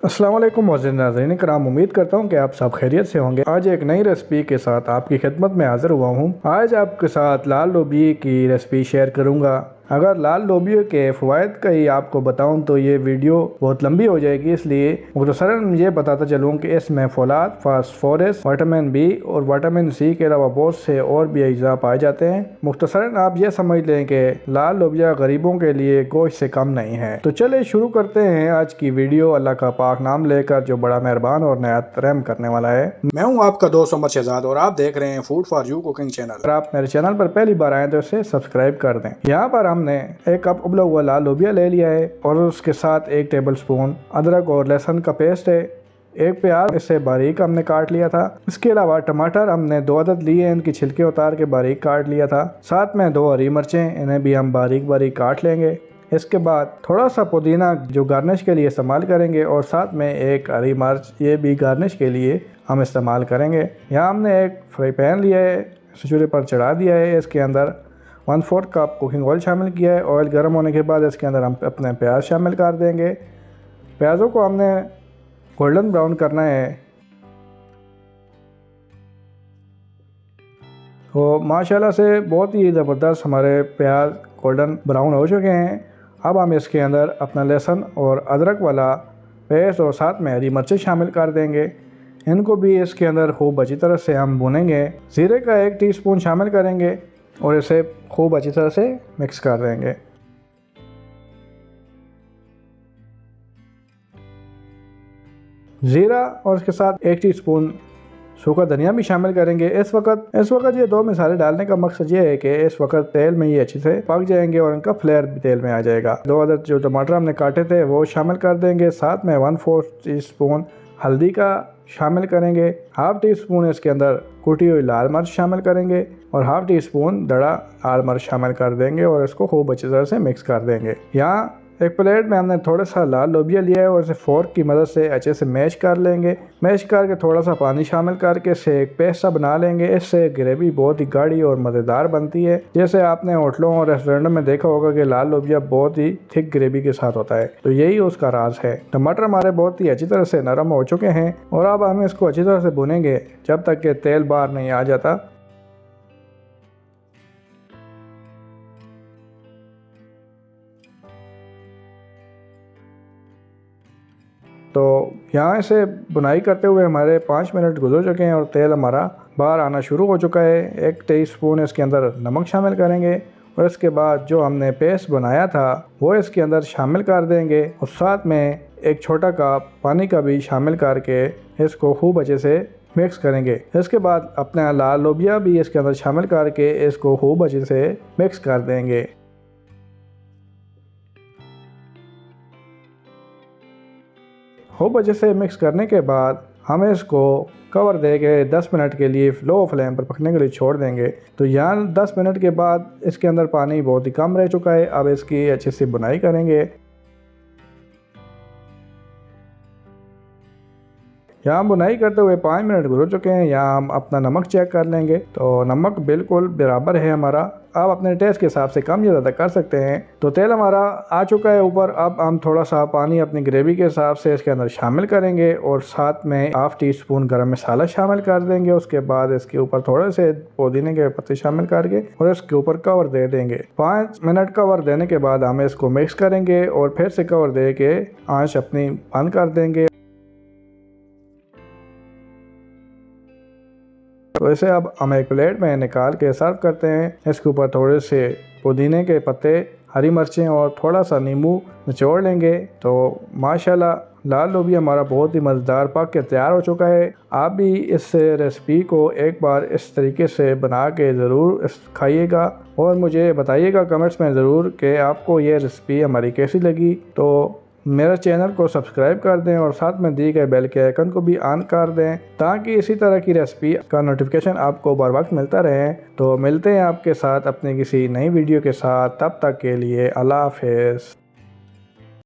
अस्सलाम वालेकुम मोअज़्ज़िज़ नाज़रीन कराम, उम्मीद करता हूँ कि आप सब खैरियत से होंगे। आज एक नई रेसिपी के साथ आपकी खिदमत में हाज़िर हुआ हूँ। आज आपके साथ लाल लोबिया की रेसिपी शेयर करूँगा। अगर लाल लोबिया के फ़वाइद का ही आपको बताऊं तो ये वीडियो बहुत लंबी हो जाएगी, इसलिए मुख्तसरन ये बताता चलूँ कि इसमें फौलाद, फास्फोरस, विटामिन बी और विटामिन सी के अलावा बहुत से और भी अज्जा पाए जाते हैं। मुख्तसरन आप ये समझ लें कि लाल लोबिया गरीबों के लिए गोश्त से कम नहीं है। तो चले शुरू करते हैं आज की वीडियो, अल्लाह का पाक नाम लेकर जो बड़ा मेहरबान और नहायत रहम करने वाला है। मैं हूँ आपका दोस्त उमर शहजाद और आप देख रहे हैं food for you cooking channel. अगर आप मेरे चैनल पर पहली बार आए तो इसे सब्सक्राइब कर दें। यहाँ पर हमने एक कप उबला हुआ लाल लोबिया ले लिया है और उसके साथ 1 टेबलस्पून अदरक और लहसुन का पेस्ट है। एक प्याज इसे बारीक हमने काट लिया था। इसके अलावा टमाटर हमने 2 अदद लिए, इनकी छिलके उतार के बारीक काट लिया था। साथ में 2 हरी मिर्चें, इन्हें भी हम बारीक बारीक काट लेंगे। इसके बाद थोड़ा सा पुदीना जो गार्निश के लिए इस्तेमाल करेंगे और साथ में 1 हरी मिर्च, ये भी गार्निश के लिए हम इस्तेमाल करेंगे। यहाँ हमने एक फ्राई पैन लिया है, इसे चूल्हे पर चढ़ा दिया है। इसके अंदर 1/4 कप कुकिंग ऑयल शामिल किया है। ऑयल गर्म होने के बाद इसके अंदर हम अपने प्याज शामिल कर देंगे। प्याज़ों को हमने गोल्डन ब्राउन करना है। तो माशाल्लाह से बहुत ही ज़बरदस्त हमारे प्याज गोल्डन ब्राउन हो चुके हैं। अब हम इसके अंदर अपना लहसुन और अदरक वाला पेस्ट और साथ में हरी मिर्चें शामिल कर देंगे। इनको भी इसके अंदर खूब अच्छी तरह से हम भूनेंगे। ज़ीरे का 1 टीस्पून शामिल करेंगे और इसे खूब अच्छी तरह से मिक्स कर देंगे। ज़ीरा और इसके साथ 1 टीस्पून सूखा धनिया भी शामिल करेंगे। इस वक्त ये 2 मसाले डालने का मकसद ये है कि इस वक्त तेल में ये अच्छे से पक जाएंगे और इनका फ्लेवर भी तेल में आ जाएगा। 2 अदद जो टमाटर हमने काटे थे वो शामिल कर देंगे। साथ में 1/4 टीस्पून हल्दी का शामिल करेंगे। 1/2 टीस्पून इसके अंदर कुटी हुई लाल मिर्च शामिल करेंगे और 1/2 टीस्पून दड़ा लाल मिर्च शामिल कर देंगे और इसको खूब अच्छी तरह से मिक्स कर देंगे। यहाँ एक प्लेट में हमने थोड़ा सा लाल लोबिया लिया है और इसे फोर्क की मदद से अच्छे से मैश कर लेंगे। मैश करके थोड़ा सा पानी शामिल करके इसे एक पेस्ट सा बना लेंगे। इससे ग्रेवी बहुत ही गाढ़ी और मज़ेदार बनती है। जैसे आपने होटलों और रेस्टोरेंटों में देखा होगा कि लाल लोबिया बहुत ही थिक ग्रेवी के साथ होता है, तो यही उसका राज है। टमाटर हमारे बहुत ही अच्छी तरह से नरम हो चुके हैं और अब हम इसको अच्छी तरह से भुनेंगे जब तक कि तेल बाहर नहीं आ जाता। तो यहाँ से बुनाई करते हुए हमारे 5 मिनट गुजर चुके हैं और तेल हमारा बाहर आना शुरू हो चुका है। 1 टीस्पून इसके अंदर नमक शामिल करेंगे और इसके बाद जो हमने पेस्ट बनाया था वो इसके अंदर शामिल कर देंगे और साथ में 1 छोटा कप पानी का भी शामिल करके इसको खूब अच्छे से मिक्स करेंगे। इसके बाद अपना लाल लोबिया भी इसके अंदर शामिल करके इसको खूब अच्छे से मिक्स कर देंगे। खूब अच्छे से मिक्स करने के बाद हम इसको कवर दे के 10 मिनट के लिए लो फ्लेम पर पकने के लिए छोड़ देंगे। तो यहाँ 10 मिनट के बाद इसके अंदर पानी बहुत ही कम रह चुका है। अब इसकी अच्छे से बुनाई करेंगे। यहाँ बुनाई करते हुए 5 मिनट गुजर चुके हैं। यहाँ हम अपना नमक चेक कर लेंगे, तो नमक बिल्कुल बराबर है हमारा। आप अपने टेस्ट के हिसाब से कम या ज़्यादा कर सकते हैं। तो तेल हमारा आ चुका है ऊपर। अब हम थोड़ा सा पानी अपनी ग्रेवी के हिसाब से इसके अंदर शामिल करेंगे और साथ में 1/2 टीस्पून गरम मसाला शामिल कर देंगे। उसके बाद इसके ऊपर थोड़े से पुदीने के पत्ते शामिल करके और इसके ऊपर कवर दे देंगे। 5 मिनट कवर देने के बाद हम इसको मिक्स करेंगे और फिर से कवर दे के आंच अपनी बंद कर देंगे। तो इसे अब हम एक प्लेट में निकाल के सर्व करते हैं। इसके ऊपर थोड़े से पुदीने के पत्ते, हरी मिर्चें और थोड़ा सा नींबू निचोड़ लेंगे। तो माशाल्लाह लाल लोबिया हमारा बहुत ही मज़ेदार पक के तैयार हो चुका है। आप भी इस रेसिपी को एक बार इस तरीके से बना के ज़रूर खाइएगा और मुझे बताइएगा कमेंट्स में ज़रूर कि आपको ये रेसिपी हमारी कैसी लगी। तो मेरे चैनल को सब्सक्राइब कर दें और साथ में दिए गए बेल के आइकन को भी ऑन कर दें ताकि इसी तरह की रेसिपी का नोटिफिकेशन आपको बर वक्त मिलता रहे। तो मिलते हैं आपके साथ अपने किसी नई वीडियो के साथ, तब तक के लिए अल्लाह हाफ़िज़।